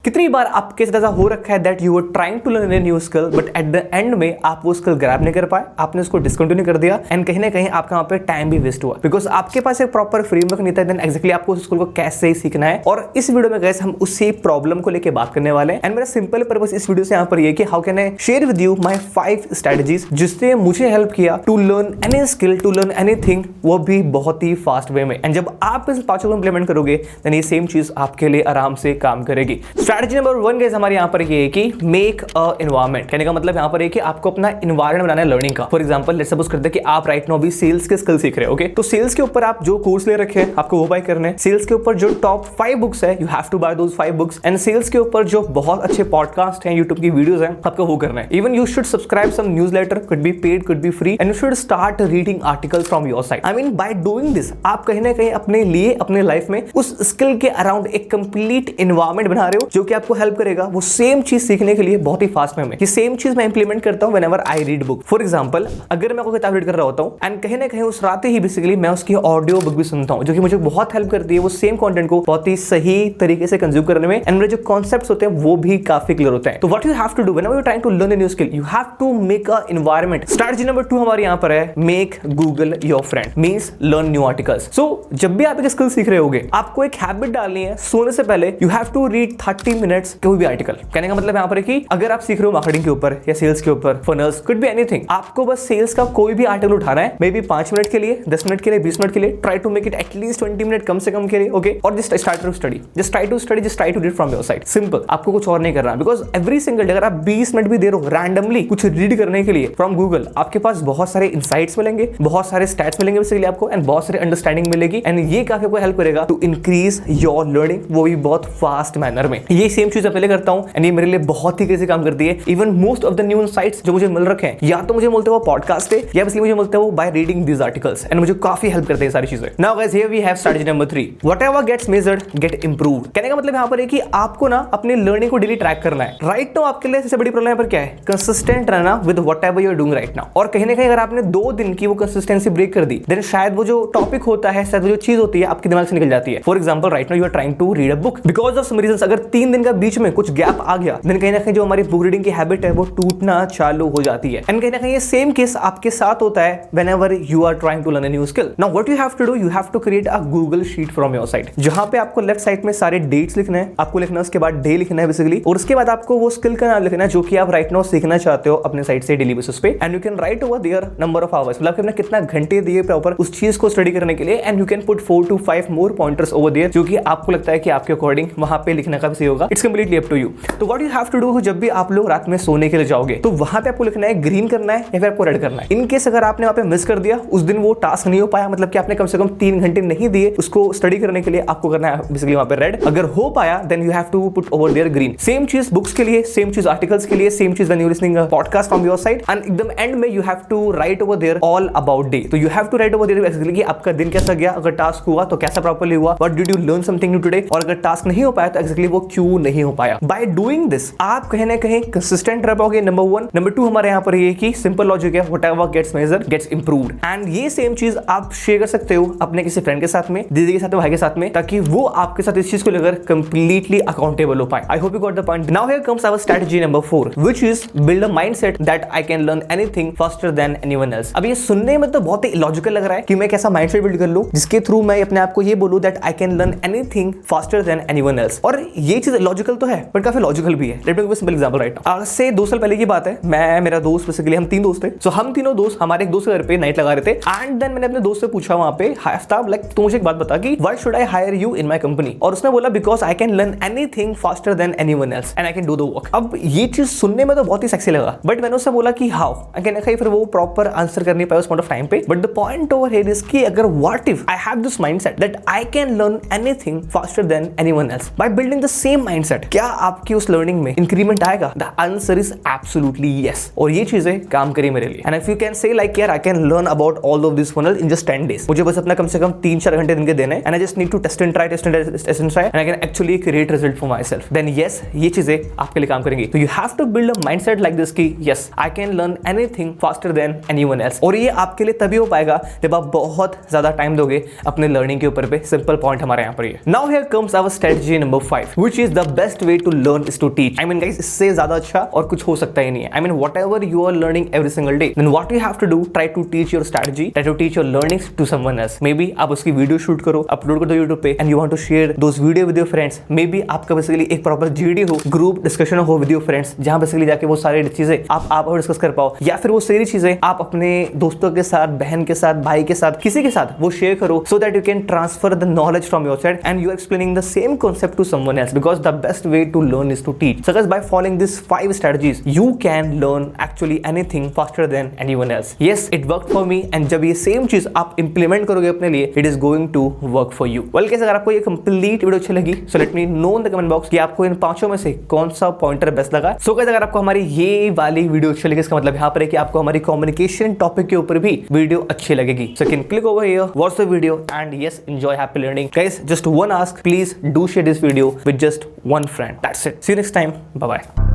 कितनी बार आपके साथ ऐसा हो रखा है that you are trying to learn a new skill but at the end में आप वो स्किल ग्रैब नहीं कर पाए, आपने उसको डिसकंटिन्यू कर दिया एंड कहीं ना कहीं आपका वहां पे टाइम भी वेस्ट हुआ बिकॉज आपके पास एक प्रॉपर फ्रेमवर्क नहीं था देन एक्जेक्टली आपको उस स्किल को कैसे सीखना है। और इस वीडियो में गाइस हम उसी प्रॉब्लम को लेकर बात करने वाले हैं एंड मेरा सिंपल पर्पस इस वीडियो से यहाँ पर ये कि how can I share with you my 5 strategies जिसने मुझे हेल्प किया to learn any skill, to learn anything, वो भी बहुत ही फास्ट वे में। एंड जब आप इस 5 को इंप्लीमेंट करोगे देन ये सेम चीज आपके लिए आराम से काम करेगी। स्ट्रेटजी नंबर 1 हमारे यहाँ पर ये है कि मेक अ एनवायरनमेंट। कहने का मतलब यहाँ पर है कि आपको अपना एनवायरनमेंट बनाना है लर्निंग का। फॉर एग्जांपल लेट्स सपोज करते हैं कि आप राइट नाउ भी सेल्स के स्किल सीख रहे हो, ओके? तो सेल्स के ऊपर आप जो कोर्स ले रखे हैं आपको वो बाय करने हैं। सेल्स के ऊपर जो टॉप 5 बुक्स है you have to buy those 5 books and sales के ऊपर जो बहुत अच्छे पॉडकास्ट हैं, यूट्यूब की वीडियोस हैं, आपको वो करना है। Even you should subscribe some newsletter, could be paid, could be free, and you should start reading articles from your side. I mean by doing this आप कहीं ना कहीं अपने लिए अपने लाइफ में उस स्किल के अराउंड एक कंप्लीट एनवायरनमेंट बना रहे हो जो कि आपको हेल्प करेगा वो सेम चीज सीखने के लिए बहुत ही फास्ट में। ये सेम चीज मैं इंप्लीमेंट करता हूं whenever I read book. For example अगर मैं कोई किताब रीड कर रहा होता हूं एंड कहीं ना कहीं उस रात ही बेसिकली मैं उसकी ऑडियो बुक भी सुनता हूं जो कि मुझे बहुत हेल्प करती है वो सेम कंटेंट को बहुत ही सही तरीके से कंज्यूम करने में एंड मेरे जो कॉन्सेप्ट्स होते हैं वो भी काफी क्लियर होते हैं। तो what you have to do whenever you trying to learn a new skill, you have to make a environment. Strategy number 2 हमारे यहां पर है make Google your friend, means learn new articles. So जब भी आप एक स्किल सीख रहे होगे आपको एक हैबिट डालनी है, सोने से पहले you have to read 30 minutes कोई भी आर्टिकल। कहने का मतलब यहां पर है कि अगर आप सीख रहे हो मार्केटिंग के ऊपर या सेल्स के ऊपर, फनल्स, कुड बी एनीथिंग, आपको बस सेल्स का कोई भी आर्टिकल उठाना है, मे बी 5 मिनट के लिए, 10 मिनट के लिए, 20 मिनट के लिए, try to make it at least 20 minute कम से कम के लिए, ओके? और just start to study, just try to read from your side. Simple, आपको कुछ और नहीं करना बिकॉज एवरी सिंगल डे अगर आप 20 मिनट भी दे रहे हो रैंडमली कुछ रीड करने के लिए फ्रॉम गूगल, आपके पास बहुत सारे इंसाइट्स मिलेंगे, बहुत सारे स्टैट्स मिलेंगे बेसिकली आपको एंड बहुत सारे अंडरस्टैंडिंग मिलेगी एंड ये काफी आपको हेल्प करेगा टू इंक्रीज योर लर्निंग, वो भी बहुत फास्ट मैनर में। ये सेम चीज मैं पहले करता हूं एंड ये मेरे लिए बहुत ही कैसे काम करती है। Even most of the new insights जो मुझे मिल रखे हैं या तो मुझे मिलते हैं वो पॉडकास्ट है या बेसिकली मुझे मिलते हैं वो by reading these articles and मुझे काफी हेल्प करते हैं सारी चीजें। Now guys here we have strategy number 3, whatever gets measured get improved. कहने का मतलब यहां पर है कि आपको ना अपने लर्निंग को डेली ट्रैक करना है। राइट नाउ आपके लिए सबसे बड़ी प्रॉब्लम यहां पर क्या है? कंसिस्टेंट रहना with whatever you are doing right now. और कहीं ना कहीं अगर आपने 2 दिन की वो कंसिस्टेंसी ब्रेक कर दी देन शायद वो जो टॉपिक होता है, शायद वो जो चीज होती है आपके दिमाग से निकल जाती है। For example right now you are trying to read a book, because of some reasons अगर 3 दिन का बीच में कुछ गैप आ गया देन कहीं ना कहीं जो हमारी बुक रीडिंग की हैबिट है वो टूटना चालू हो जाती है एंड कहीं ना कहीं ये सेम केस आपके साथ होता है whenever you are trying to learn a new skill. Now what you have to do, you have to create a Google sheet from your side जहां पे आपको लेफ्ट साइड में सारे डेट्स लिखना है, आपको लिखना है उसके बाद डे लिखना है बेसिकली, और उसके बाद आपको वो स्किल का नाम लिखना है जो कि आप राइट नाउ सीखना चाहते हो अपने साइड से डेली बेसिस पे and you can write over there number of hours, मतलब आपने कितना घंटे दिए प्रॉपर उस चीज को स्टडी करने के लिए and you can put 4 to 5 more pointers over there जो कि आपको लगता है कि आपके अकॉर्डिंग वहां पे लिखना का भी सही होगा। It's completely up to you. तो what you have to do, जब भी आप लोग रात में सोने के लिए जाओगे तो वहां पे आपको लिखना है ग्रीन करना है या फिर आपको रेड करना है। इन केस अगर आपने वहां पे मिस कर दिया, उस दिन वो टास्क नहीं हो पाया, मतलब कि आपने कम से कम 3 घंटे नहीं दिए उसको स्टडी करने के लिए, आपको करना है बेसिकली वहां पे रेड। अगर हो पाया then you have to put over there green. Same चीज बुक्स के लिए, सेम चीज आर्टिकल्स के लिए, सेम चीज when you listening a podcast from your side and एकदम एंड में you have to write over there all about day. तो you have to write over there basically कि आपका दिन कैसा गया, अगर टास्क हुआ तो कैसा प्रॉपर्ली हुआ, what did you learn something new today, और अगर टास्क नहीं हो पाया तो एक्चुअली वो क्यों नहीं हो पाया। बाय डूइंग दिस आप कहीं ना कहीं कंसिस्टेंट रह पाओगे, नंबर 1। नंबर 2 हमारे यहाँ पर ये कि सिंपल लॉजिक है, whatever gets measured gets improved and ये सेम चीज आप शेयर कर सकते हो अपने किसी फ्रेंड के साथ में, दीदी के साथ में, भाई के साथ में, ताकि वो आपके साथ इस चीज को लेकर कंप्लीटली अकाउंटेबल हो पाए। I hope you got the point. Now here comes our strategy number 4 which is build a mindset that I can learn anything faster than anyone else. अब ये सुनने में तो बहुत ही लॉजिकल लग रहा है कि मैं कैसा माइंडसेट बिल्ड कर लूं जिसके थ्रू मैं अपने आप को ये बोलूं that I can learn anything faster than anyone else. और ये चीज लॉजिकल तो है बट काफी लॉजिकल भी है। Let me give a simple example right now. आज से 2 साल पहले की बात है, मैं, मेरा दोस्त, बेसिकली हम 3 दोस्त थे। सो हम तीनों दोस्त हमारे एक दोस्त के घर पे नाइट लगा रहे थे एंड देन मैंने अपने दोस्त से पूछा वहां पे, हाय आफ्ताब, लाइक तू मुझे एक बात बता कि why should I hire you in my company. और उसने बोला because I can learn anything faster than anyone else and I can do the work. अब ये चीज सुनने में तो बहुत ही सेक्सी लगा बट मैंने उससे बोला कि हाउ, आई कैन फिर वो प्रॉपर आंसर कर नहीं पाया उस पॉइंट ऑफ टाइम पे। But the point over here is कि अगर what if I have this mindset that I can learn anything faster than anyone else by building the same mindset, क्या आपकी उस लर्निंग में इंक्रीमेंट आएगा? The answer is absolutely yes. और ये चीजें काम करी मेरे लिए and if you can say like यार I can learn about all of this funnel in just 10 days, मुझे बस अपना कम से कम 3-4 घंटे दिन के देने and I just need to test and try and I can actually create result for myself, then yes ये चीजें आपके लिए काम करेंगी। तो you have to build a mindset like this कि yes I can learn anything faster than anyone else. और ये आपके लिए तभी हो पाएगा जब आप बहुत ज्यादा टाइम दोगे अपने लर्निंग के ऊपर पे। सिंपल पॉइंट हमारे यहाँ पर ये। Now here comes our strategy number 5 which is guys the best way to learn is to teach. I mean guys इससे ज्यादा अच्छा और कुछ हो सकता ही नहीं है। I mean whatever you are learning every single day, then what you have to do, try to teach your strategy, try to teach your learnings to someone else. Maybe आप उसकी video shoot करो, upload कर दो YouTube पे, and you want to share those video with your friends. Maybe आपका basically एक proper GD हो, group discussion हो विद योर फ्रेंड्स, जहां बेसिकली जाके वो सारी चीजें आप डिस्कस कर पाओ, या फिर वो सारी चीजें आप अपने दोस्तों के साथ, बहन के साथ, भाई के साथ, किसी के साथ वो शेयर करो, so that you can transfer the knowledge from your side and you are explaining the same concept to someone else, because the best way to learn is to teach. So guys, by following these 5 strategies you can learn actually anything faster than anyone else. Yes, it worked for me, and जब ये same चीज आप implement करोगे अपने लिए, it is going to work for you. Well guys, अगर आपको ये कंप्लीट वीडियो अच्छी लगी, so let me know in the comment box कि आपको इन 5 में से कौन सा पॉइंटर बेस्ट लगा। So guys, अगर आपको हमारी ये वाली वीडियो अच्छी लगी, इसका मतलब यहाँ पर है कि आपको हमारी कम्युनिकेशन टॉपिक के ऊपर भी वीडियो अच्छी लगेगी। So you can click over here, watch the video, and yes, enjoy happy learning. Guys, just one ask, please do share this video with just one friend. That's it. See you next time. Bye bye.